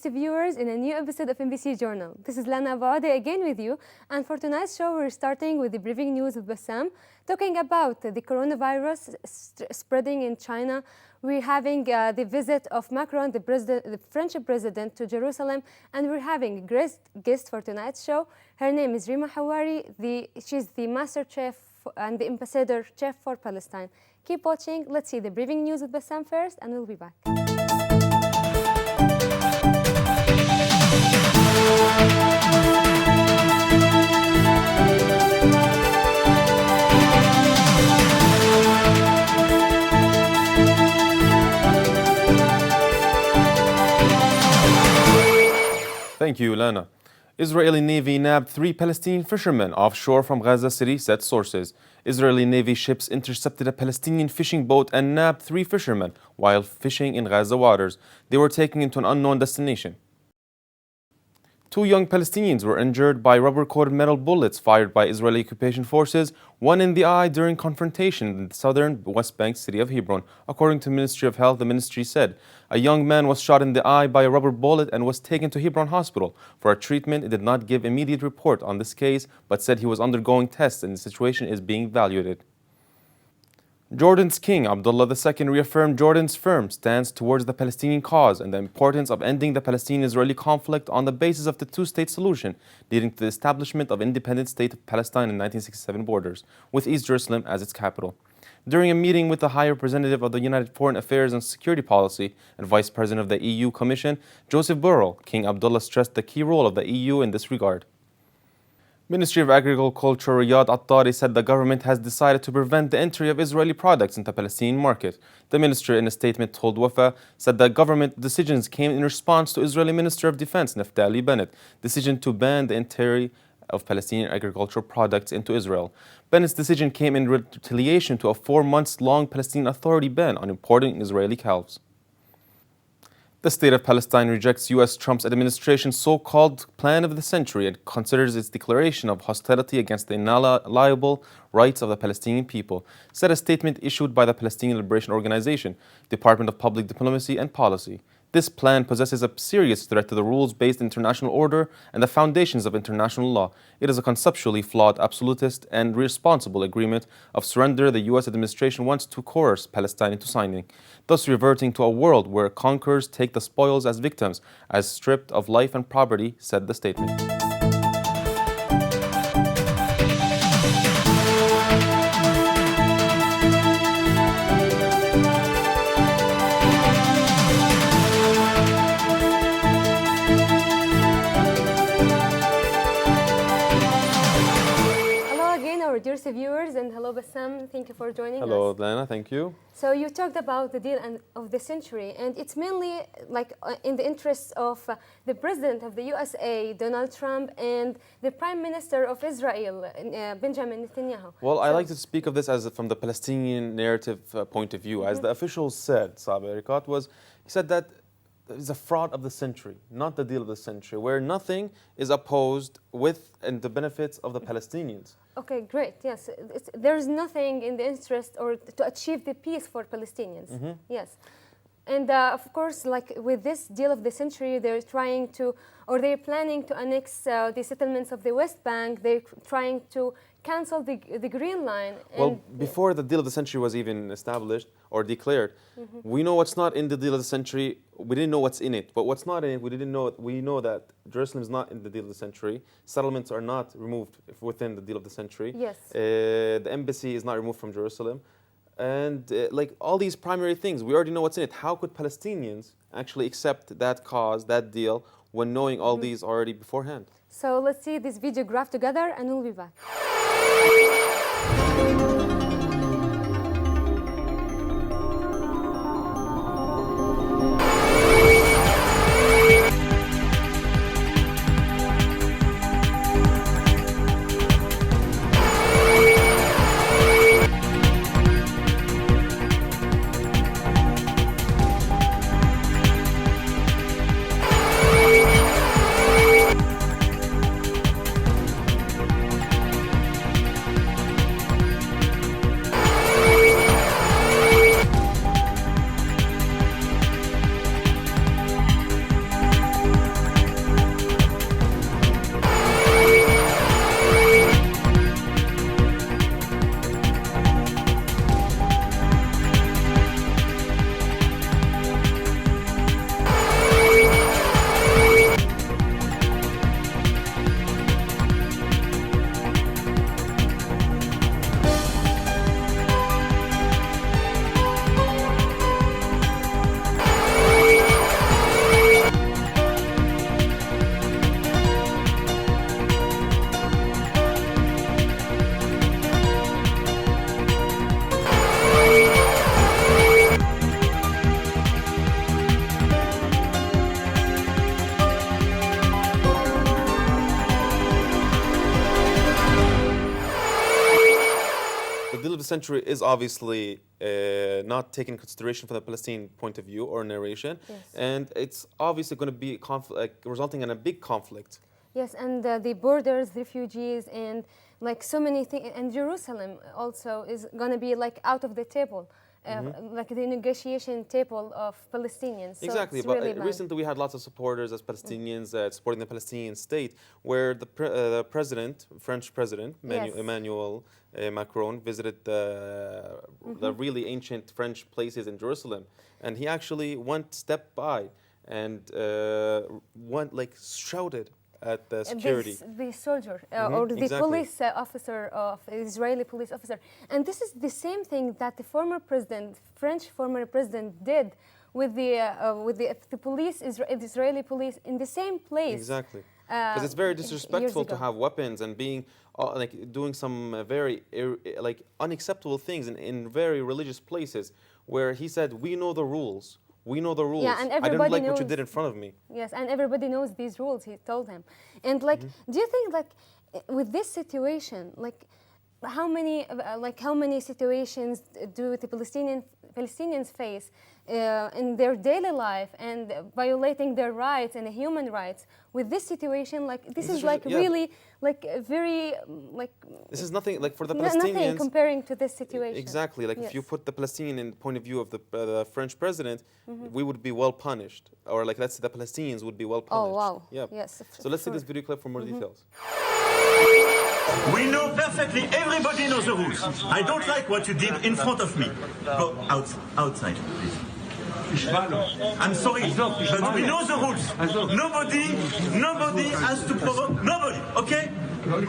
viewers, in a new episode of MBC Journal. This is Lana Abouadi again with you, and for tonight's show, we're starting with the briefing news with Bassam, talking about the coronavirus spreading in China. We're having the visit of Macron, the French president, to Jerusalem, and we're having a great guest for tonight's show. Her name is Rima Hawari. She's the master chef and the ambassador chef for Palestine. Keep watching. Let's see the briefing news with Bassam first, and we'll be back. Thank you, Lana. Israeli Navy nabbed 3 Palestinian fishermen offshore from Gaza City, said sources. Israeli Navy ships intercepted a Palestinian fishing boat and nabbed 3 fishermen while fishing in Gaza waters. They were taken into an unknown destination. 2 young Palestinians were injured by rubber-coated metal bullets fired by Israeli occupation forces, one in the eye during confrontation in the southern West Bank city of Hebron. According to the Ministry of Health, the ministry said a young man was shot in the eye by a rubber bullet and was taken to Hebron Hospital for a treatment. It did not give immediate report on this case, but said he was undergoing tests and the situation is being evaluated. Jordan's King Abdullah II reaffirmed Jordan's firm stance towards the Palestinian cause and the importance of ending the Palestinian-Israeli conflict on the basis of the two-state solution, leading to the establishment of independent state of Palestine in 1967 borders, with East Jerusalem as its capital. During a meeting with the High Representative of the United Foreign Affairs and Security Policy and Vice President of the EU Commission, Joseph Borrell, King Abdullah stressed the key role of the EU in this regard. Ministry of Agriculture Riyad Attari said the government has decided to prevent the entry of Israeli products into the Palestinian market. The ministry, in a statement told Wafa, said that government decisions came in response to Israeli Minister of Defense Naftali Bennett decision to ban the entry of Palestinian agricultural products into Israel. Bennett's decision came in retaliation to a 4-month-long Palestinian Authority ban on importing Israeli calves. The state of Palestine rejects U.S. Trump's administration's so-called plan of the century and considers its declaration of hostility against the inalienable rights of the Palestinian people, said a statement issued by the Palestinian Liberation Organization, Department of Public Diplomacy and Policy. This plan possesses a serious threat to the rules-based international order and the foundations of international law. It is a conceptually flawed, absolutist, and irresponsible agreement of surrender the U.S. administration wants to coerce Palestine into signing, thus reverting to a world where conquerors take the spoils as victims, as stripped of life and property, said the statement. Dear viewers, and hello Bassam, thank you for joining us. Hello Lana, thank you. So you talked about the deal of the century, and it's mainly like in the interests of the president of the USA, Donald Trump, and the prime minister of Israel, Benjamin Netanyahu. Well, I like to speak of this as from the Palestinian narrative point of view. As the officials said, Saber Rikat he said that it's a fraud of the century, not the deal of the century, where nothing is opposed with and the benefits of the Palestinians. Okay, great. Yes, there's nothing in the interest or to achieve the peace for Palestinians. Yes, and of course, like with this deal of the century, they're trying to, or they're planning to annex the settlements of the West Bank. They're trying to cancel the Green Line. Well, before the deal of the century was even established or declared, we know what's not in the deal of the century. We didn't know what's in it, but what's not in it, we didn't know. We know that Jerusalem is not in the deal of the century. Settlements are not removed within the deal of the century. Yes. The embassy is not removed from Jerusalem, and like all these primary things, we already know what's in it. How could Palestinians actually accept that cause, that deal, when knowing all these already beforehand? So let's see this video graph together, and we'll be back. century is obviously not taken into consideration from the Palestinian point of view or narration, Yes. and it's obviously going to be resulting in a big conflict. Yes, and the borders, refugees, and like so many things, and Jerusalem also is going to be like out of the table, like the negotiation table of Palestinians. So Exactly, it's but really bad. recently we had lots of supporters as Palestinians supporting the Palestinian state, where the president, French president, Yes. Emmanuel Macron, visited the really ancient French places in Jerusalem, and he actually went step by and went like shouted at the security. The soldier or the exactly. police officer of Israeli police officer, and this is the same thing that the former president, French former president, did with the police, Israeli police, in the same place. Exactly, because it's very disrespectful to ago. have weapons and being like doing some very like unacceptable things in very religious places, where he said, "We know the rules. We know the rules. Yeah, and I didn't everybody like what you knows. did in front of me." Yes, and everybody knows these rules, he told him. And like, do you think like with this situation, like how many situations do the Palestinians face in their daily life and violating their rights and human rights? With this situation, like this is like really like very like This is nothing like for the nothing Palestinians. comparing to this situation. Exactly, like if you Yes. put the Palestinian in the point of view of the French president, we would be well punished, or like let's say the Palestinians would be well punished. Oh wow! Yeah. Yes. So let's see this video clip for more details. We know perfectly, everybody knows the rules. I don't like what you did in front of me. Go outside, please. I'm sorry, but we know the rules. Nobody has to provoke, nobody, okay?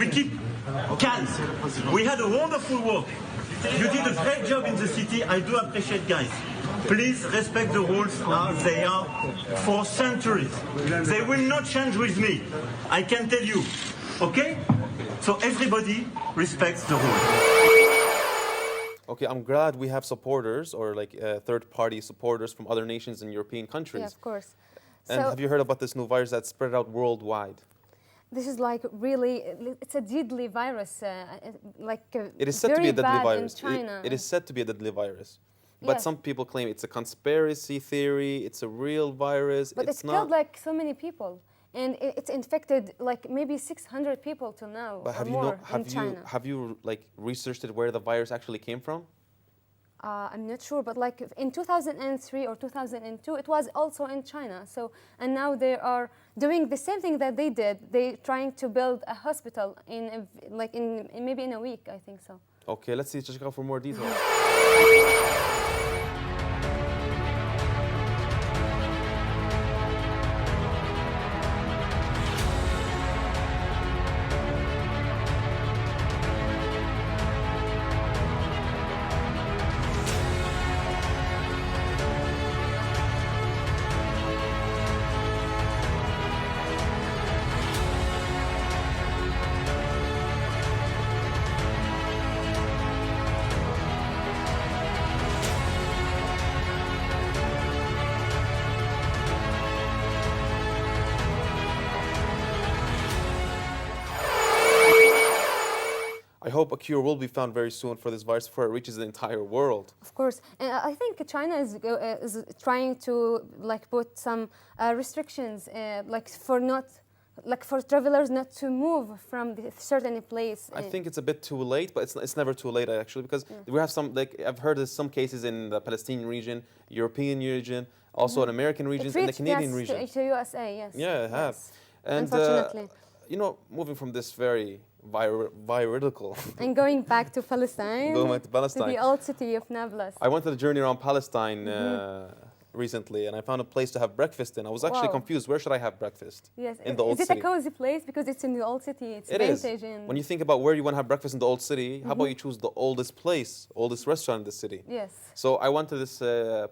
We keep calm. We had a wonderful work. You did a great job in the city, I do appreciate, guys. Please respect the rules as they are for centuries. They will not change with me, I can tell you, okay? So everybody respects the rules. Okay, I'm glad we have supporters or like third-party supporters from other nations and European countries. Yeah, of course. And So have you heard about this new virus that spread out worldwide? this is like really, it's a deadly virus, It is said to very be a deadly bad virus. in China. It is said to be a deadly virus. But Yes. some people claim it's a conspiracy theory, it's a real virus. But it's killed like so many people. And it's infected like maybe 600 people till now But or have you more in have China. you like researched it where the virus actually came from? I'm not sure, but like in 2003 or 2002, it was also in China. So, and now they are doing the same thing that they did. They trying to build a hospital in maybe in a week, I think so. Okay, let's see. Check out for more details. I hope a cure will be found very soon for this virus before it reaches the entire world. Of course, and I think China is trying to like put some restrictions, for travelers not to move from the certain place. I think it's a bit too late, but it's never too late actually, because we have some, like I've heard of some cases in the Palestinian region, European region, also in American regions, and the Canadian region. To USA, yes. Yeah, it has. Yes. And Unfortunately. you know, moving from this very viralical, And going back to Palestine, going back to Palestine, the old city of Nablus. I went on a journey around Palestine recently, and I found a place to have breakfast in. I was actually Wow. confused. Where should I have breakfast? Yes. In the old is it city. a cozy place because it's in the old city? It's It is. vintage and When you think about where you want to have breakfast in the old city, how about you choose the oldest place, oldest restaurant in the city? yes. So I went to this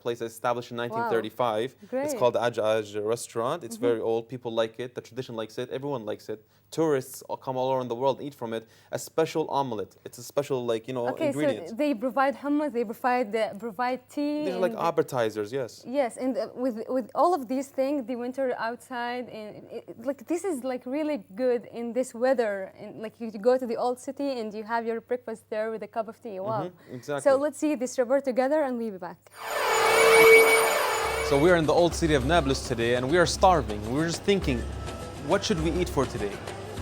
place established in 1935. It's Great. called the An-Najah restaurant. It's very old. People like it. The tradition likes it. Everyone likes it. tourists all come all around the world and eat from it. A special omelette. It's a special, like, you know, Okay, ingredient. so they provide hummus, they provide tea. These are like appetizers, yes. Yes, and with all of these things, the winter outside, and like this is like really good in this weather. And like you go to the old city and you have your breakfast there with a cup of tea. Wow. Exactly. So let's see this report together, and we'll be back. So we are in the old city of Nablus today, and we are starving. We were just thinking, what should we eat for today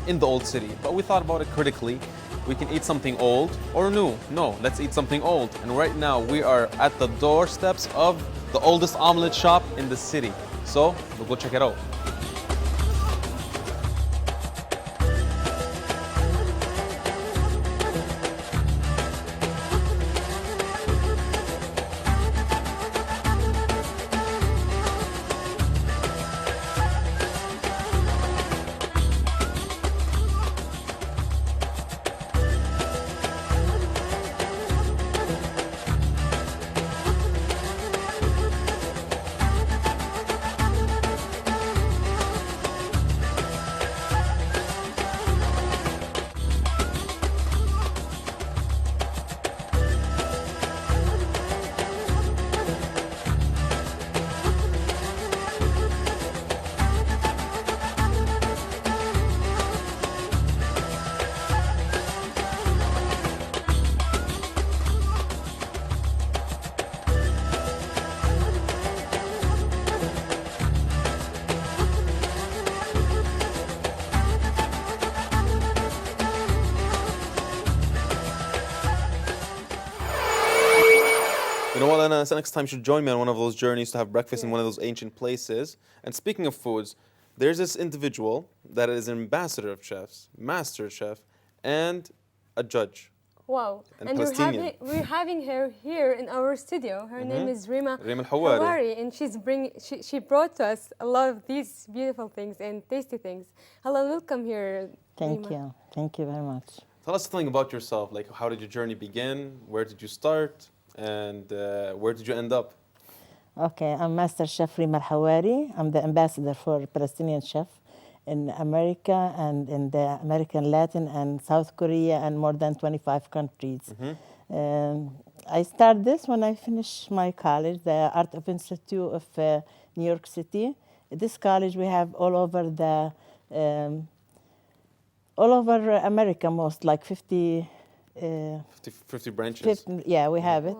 in the old city? But we thought about it critically. We can eat something old or new. No, let's eat something old. And right now we are at the doorsteps of the oldest omelet shop in the city. So we'll go check it out. You know what, Anna? Next time you should join me on one of those journeys to have breakfast in one of those ancient places. And speaking of foods, there's this individual that is an ambassador of chefs, master chef, and a judge. Wow. And we're having her here in our studio. Her name is Rima Al-Hawari. Hawari, and she brought to us a lot of these beautiful things and tasty things. Hello, welcome here. Thank Rima. you. Thank you very much. Tell us something about yourself. Like, how did your journey begin? Where did you start? And where did you end up? Okay, I'm Master Chef Rima Al-Hawari. I'm the ambassador for Palestinian chef in America and in the American Latin and South Korea and more than 25 countries. I started this when I finished my college, the Art of Institute of New York City. This college we have all over America, most like 50 branches. Yeah, we have it.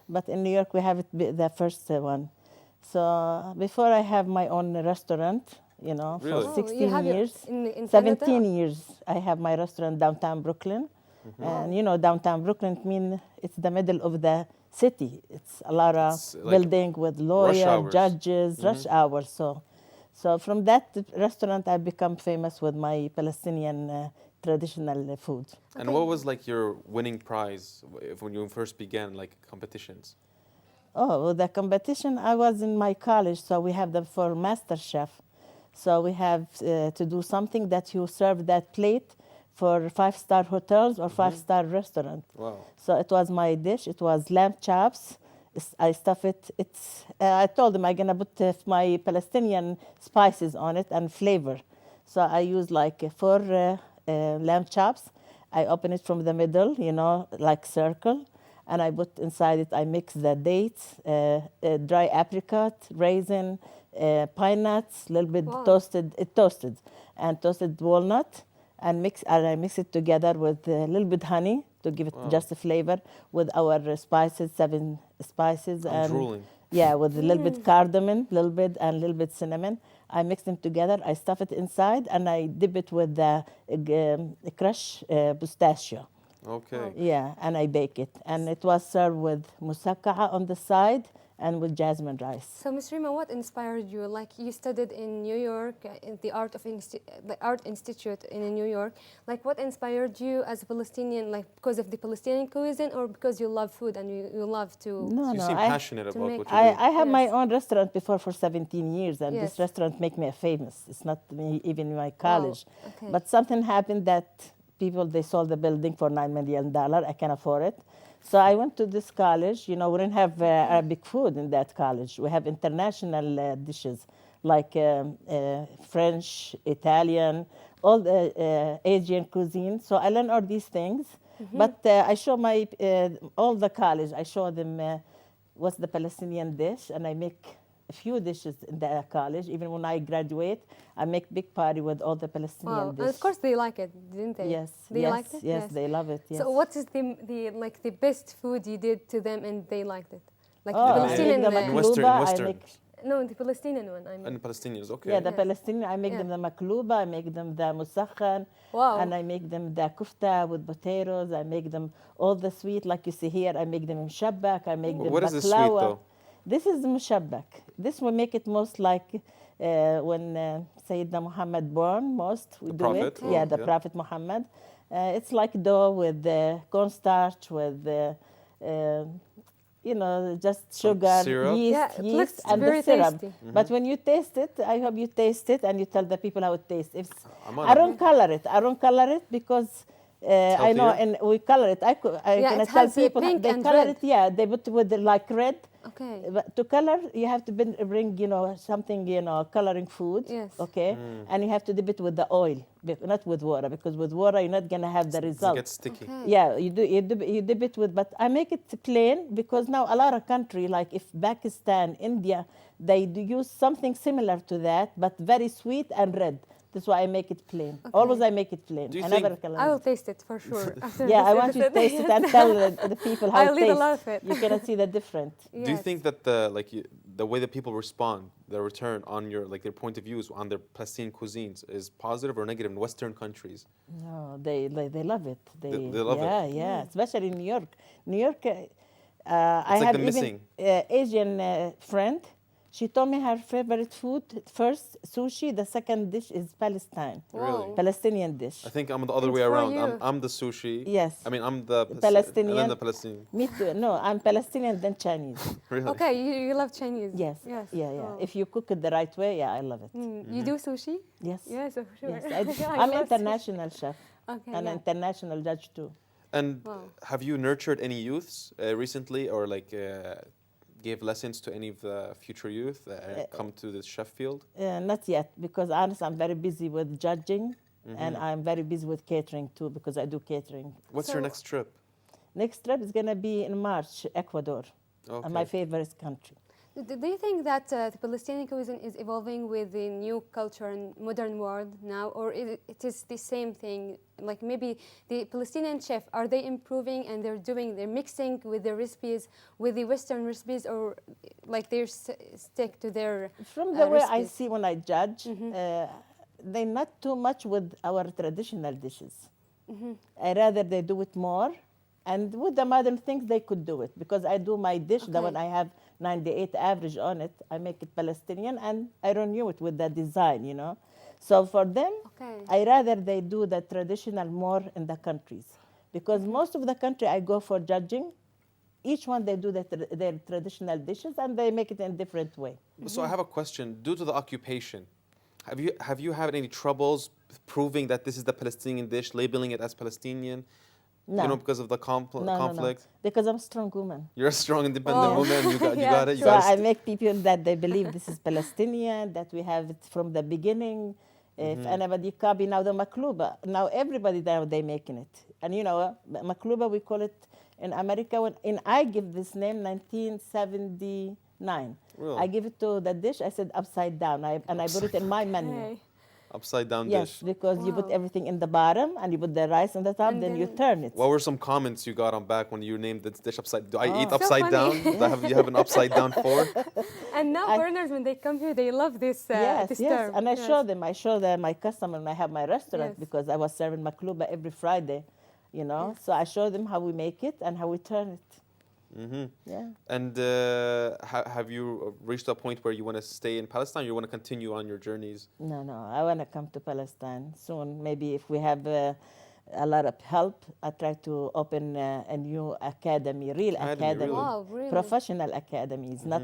But in New York, we have it the first one. So before I have my own restaurant, you know, Really? for 16 years, in 17 Canada? years, I have my restaurant downtown Brooklyn. And you know, downtown Brooklyn means it's the middle of the city. It's a lot of like building with lawyers, hours. judges, rush hours. So from that restaurant, I become famous with my Palestinian traditional food. And what was like your winning prize when you first began, like competitions? Oh, well, the competition, I was in my college, so we have them for master chef. So we have to do something that you serve that plate for 5-star hotels or 5-star restaurant. Wow. So it was my dish. It was lamb chops. I stuff it. I told them I'm gonna put my Palestinian spices on it and flavor. So I use like 4 lamb chops. I open it from the middle, you know, like circle, and I put inside it. I mix the dates, dry apricot, raisin, pine nuts, a little bit toasted walnut, and I mix it together with a little bit honey to give it just a flavor with our spices, 7 spices, I'm drooling. Yeah, with a little bit cardamom, a little bit, and a little bit cinnamon. I mix them together. I stuff it inside, and I dip it with the crushed pistachio. Okay. Yeah, and I bake it, and it was served with moussaka on the side and with jasmine rice. So, Ms. Rima, what inspired you? Like, you studied in New York, in the Art Institute in New York. Like, what inspired you as a Palestinian? Like, because of the Palestinian cuisine, or because you love food and you love to? No, You no, seem passionate about make- what you do. I have my Yes. own restaurant before for 17 years, and Yes. this restaurant make me famous. It's not me, even in my college. okay. But something happened that they sold the building for $9 million. I can afford it. So I went to this college. You know, we didn't have Arabic food in that college. We have international dishes like French, Italian, all the Asian cuisine. So I learn all these things. But I show my all the college. I show them what's the Palestinian dish, and I make a few dishes in the college. Even when I graduate, I make big party with all the Palestinian Wow, and dishes. of course they like it, didn't they? Yes, They yes, liked it? yes, they love it. Yes. So what is the best food you did to them and they liked it? Like Oh, the I Palestinian make them In a Western- makluba. Western. I make, no, the Palestinian one, I mean. And Palestinians, okay. yeah, the Yes. Palestinian. I make Yeah. them the makluba. I make them the musakhan. Wow. And I make them the kufta with potatoes. I make them all the sweet, like you see here. I make them mushabbak. I make them What is baklawa. this sweet, though? This is mushabbak. This will make it most like when Sayyidina Muhammad born. Most we The do Prophet? it. Oh, Yeah, the yeah. Prophet Muhammad. It's like dough with cornstarch with. Just sugar, syrup? yeast, Yeah, it yeast, looks and very the syrup. tasty. But when you taste it, I hope you taste it and you tell the people how it tastes. If I'm on I it. don't color it. I don't color it because I know, healthier? and we color it. I Yeah, can it tell has, people pink they and color red. it. Yeah, they put with like red. Okay. But to color, you have to bring something coloring food. Yes. Okay, and you have to dip it with the oil, not with water, because with water you're not gonna have the It result. gets sticky. Okay. Yeah, you dip it with, but I make it plain because now a lot of country, like if Pakistan, India, they do use something similar to that, but very sweet and red. That's why I make it plain. Always I make it plain. Do you I think- never color I will it. taste it for sure. After Yeah, this I want you to episode. taste it and tell the people how I'll it eat a tastes. lot of it. You're gonna see the difference. Do you Yes. think that the way that people respond, their return on their point of views on their Palestinian cuisines is positive or negative in Western countries? No, they love it. They love it. Yeah, especially in New York. New York, I like have the even missing. Asian friend. She told me her favorite food first sushi. The second dish is Palestine, Really? Palestinian dish. I think I'm the other It's way for around. you. I'm the sushi. Yes. I mean, I'm the Palestinian. And then the Palestinian. Me too. No, I'm Palestinian then Chinese. Really? Okay, you love Chinese. Yes. Yes. Yeah. Oh. If you cook it the right way, yeah, I love it. You do sushi? Yes. Yes, of sure. Yes, I I'm love international chef sushi. Okay. and yeah. international judge too. And Wow. have you nurtured any youths recently, or gave lessons to any of the future youth that come to this chef field? Not yet, because honestly, I'm very busy with judging, and I'm very busy with catering too, because I do catering. What's your So- next trip? Next trip is gonna be in March, Ecuador, Okay. my favorite country. Do you think that the Palestinian cuisine is evolving with the new culture and modern world now, or it is the same thing? Like maybe the Palestinian chef, are they improving and they're mixing with their recipes with the Western recipes, or like they stick to their From the way I recipes? see when I judge, they're not too much with our traditional dishes. I rather they do it more, and with the modern things they could do it, because I do my dish, the Okay. one I have 98 average on it, I make it Palestinian and I renew it with the design. So for them, Okay. I rather they do the traditional more in the countries, because most of the country I go for judging, each one they do their traditional dishes and they make it in a different way. So I have a question. Due to the occupation, have you had any troubles proving that this is the Palestinian dish, labeling it as Palestinian? No. Because of the conflict. No. Because I'm a strong woman. You're a strong, independent Oh. woman. You got Yeah. it. You So got I it. make people that they believe this is Palestinian, that we have it from the beginning. If anybody copy now the makluba, now everybody now they making it. And makluba we call it in America. I give this name 1979. Really? I give it to the dish. I said upside down, and I put it in my menu. Okay. Upside down Yes, dish. because you put Wow. everything in the bottom and you put the rice on the top, And then you then- turn it. What were some comments you got on back when you named this dish upside? Do I eat So upside down? funny. Do you have an upside down fork? And now foreigners, when they come here, they love this, this yes. term. And I Yes. show them my customer when I have my restaurant, Yes. because I was serving makluba every Friday, So I show them how we make it and how we turn it. Yeah. And have you reached a point where you want to stay in Palestine? Or you want to continue on your journeys? No, I want to come to Palestine soon. Maybe if we have a lot of help, I try to open a new academy, real academy, really? Wow, really? professional academies, not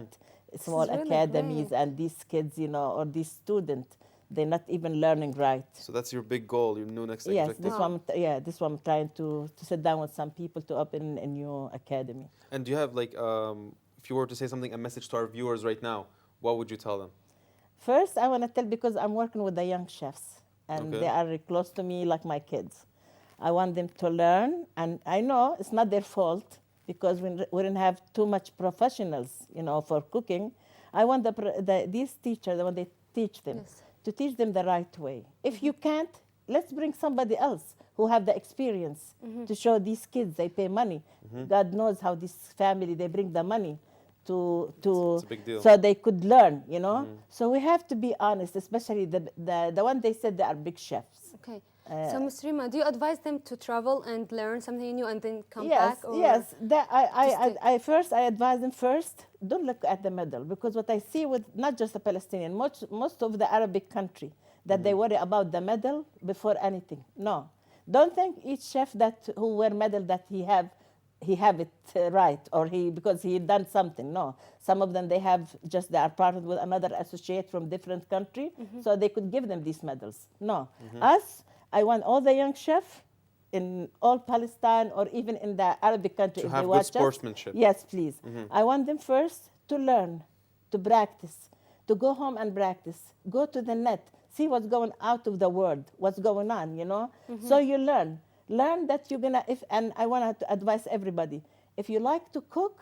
small really academies. great. And these kids, or these students, they're not even learning right. So that's your big goal, your new next Yes, objective. this one I'm trying to sit down with some people to open a new academy. And do you have if you were to say something, a message to our viewers right now, what would you tell them? First, I want to tell, because I'm working with the young chefs, and Okay. they are close to me like my kids. I want them to learn, and I know it's not their fault because we didn't have too much professionals, for cooking. I want these teachers, when they teach them, Yes. to teach them the right way. If you can't, let's bring somebody else who have the experience to show these kids. They pay money. God knows how this family, they bring the money to It's a big deal. so they could learn, So we have to be honest, especially the one they said they are big chefs. Okay. So, Ms. Rima, do you advise them to travel and learn something new and then come Yes, back? Or yes. Just I advise them first, don't look at the medal, because what I see with not just the Palestinian, most of the Arabic country, that they worry about the medal before anything. No, don't think each chef who wear medal that he have it right, or because he done something. No, some of them they are partnered with another associate from different country, so they could give them these medals. No, I want all the young chefs in all Palestine or even in the Arabic country To if have they good watch us. sportsmanship. Yes, please. I want them first to learn, to practice, to go home and practice, go to the net, see what's going out of the world, what's going on, So you learn that you're gonna. And I want to advise everybody: if you like to cook,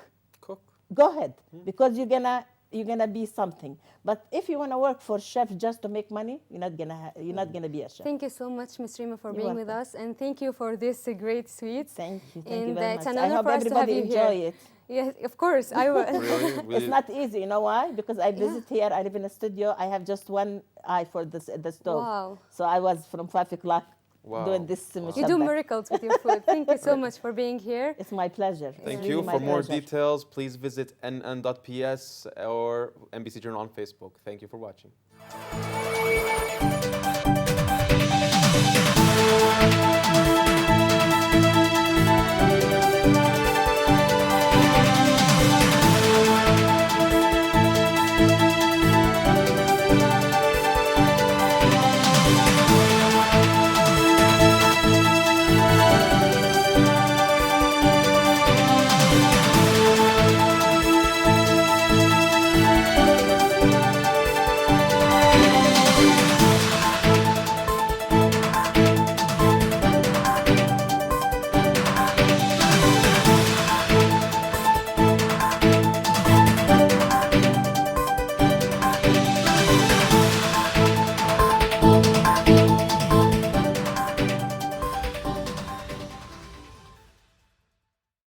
go ahead, because you're gonna be something. But if you want to work for chef just to make money, you're not gonna be a chef. Thank you so much, Ms. Rima, for You're being with welcome. us, and thank you for this great sweets. Thank you And very it's much. an I honor hope for us to have everybody you enjoy here. it. Yes, of course, I will. Really? It's not easy, you know why? Because I visit here, I live in a studio, I have just one eye for the stove. Wow. So I was from 5 o'clock Wow. doing this. You do miracles with your food. Thank you so much for being here. It's my pleasure. Thank It's you. really my For more pleasure. details, please visit nn.ps or NBC Journal on Facebook. Thank you for watching.